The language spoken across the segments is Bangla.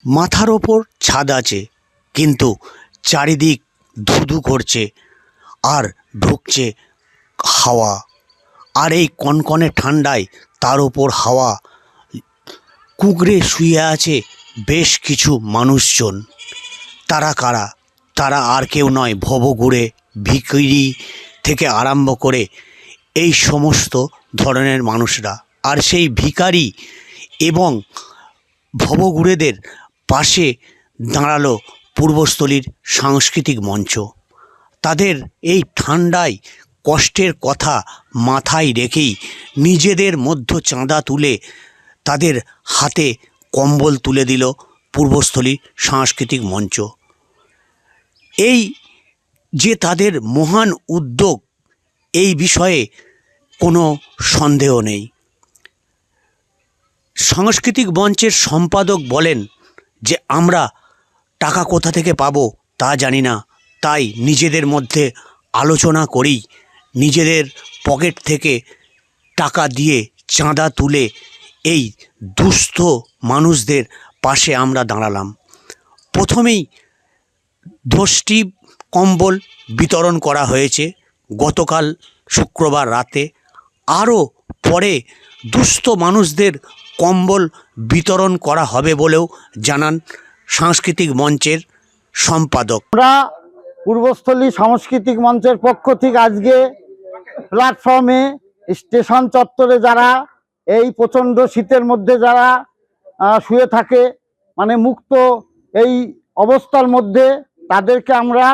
মাথার ওপর ছাদ আছে, কিন্তু চারিদিক ধুধু করছে আর ঢুকছে হাওয়া। আর এই কনকনে ঠান্ডায় তার ওপর হাওয়া কুঁকড়ে শুয়ে আছে বেশ কিছু মানুষজন। তারা কারা? তারা আর কেউ নয়, ভবঘুরে ভিখিরি থেকে আরম্ভ করে এই সমস্ত ধরনের মানুষরা। আর সেই ভিখারি এবং ভবঘুরেদের পাশে দাঁড়ালো পূর্বস্থলীর সাংস্কৃতিক মঞ্চ। তাদের এই ঠান্ডায় কষ্টের কথা মাথায় রেখেই নিজেদের মধ্য চাঁদা তুলে তাদের হাতে কম্বল তুলে দিল পূর্বস্থলী সাংস্কৃতিক মঞ্চ। এই যে তাদের মহান উদ্যোগ, এই বিষয়ে কোনো সন্দেহ নেই। সাংস্কৃতিক মঞ্চের সম্পাদক বলেন যে আমরা টাকা কোথা থেকে পাবো তা জানি না, তাই নিজেদের মধ্যে আলোচনা করেই নিজেদের পকেট থেকে টাকা দিয়ে চাঁদা তুলে এই দুস্থ মানুষদের পাশে আমরা দাঁড়ালাম। প্রথমেই 10টি কম্বল বিতরণ করা হয়েছে গতকাল শুক্রবার রাতে। আরও পরে দুস্থ মানুষদের কম্বল বিতরণ করা হবে বলেও জানান সাংস্কৃতিক মঞ্চের সম্পাদক। আমরা পূর্বস্থলী সাংস্কৃতিক মঞ্চের পক্ষ থেকে আজকে প্ল্যাটফর্মে স্টেশন চত্বরে যারা এই প্রচণ্ড শীতের মধ্যে যারা শুয়ে থাকে, মানে মুক্ত এই অবস্থার মধ্যে, তাদেরকে আমরা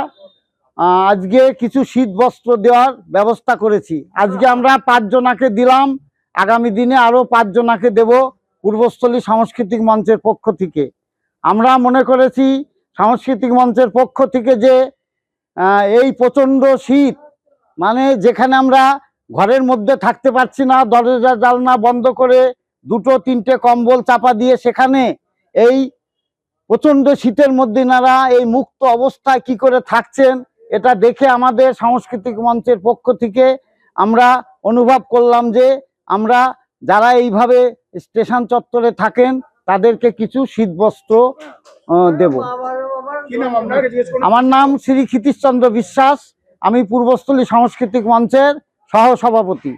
আজকে কিছু শীত বস্ত্র দেওয়ার ব্যবস্থা করেছি। আজকে আমরা 5 জনাকে দিলাম, আগামী দিনে আরও 5 জনাকে দেব পূর্বস্থলী সাংস্কৃতিক মঞ্চের পক্ষ থেকে। আমরা মনে করেছি সাংস্কৃতিক মঞ্চের পক্ষ থেকে যে এই প্রচণ্ড শীত, মানে যেখানে আমরা ঘরের মধ্যে থাকতে পারছি না, দরজা জানলা বন্ধ করে 2-3টে কম্বল চাপা দিয়ে সেখানে এই প্রচণ্ড শীতের মধ্যে এনারা এই মুক্ত অবস্থায় কি করে থাকছেন, এটা দেখে আমাদের সাংস্কৃতিক মঞ্চের পক্ষ থেকে আমরা অনুভব করলাম যে আমরা যারা এইভাবে স্টেশন চত্বরে থাকেন তাদেরকে কিছু শীতবস্ত্র দেব। আমার নাম শ্রী ক্ষিতীশচন্দ্র বিশ্বাস, আমি পূর্বস্থলী সাংস্কৃতিক মঞ্চের সহ সভাপতি।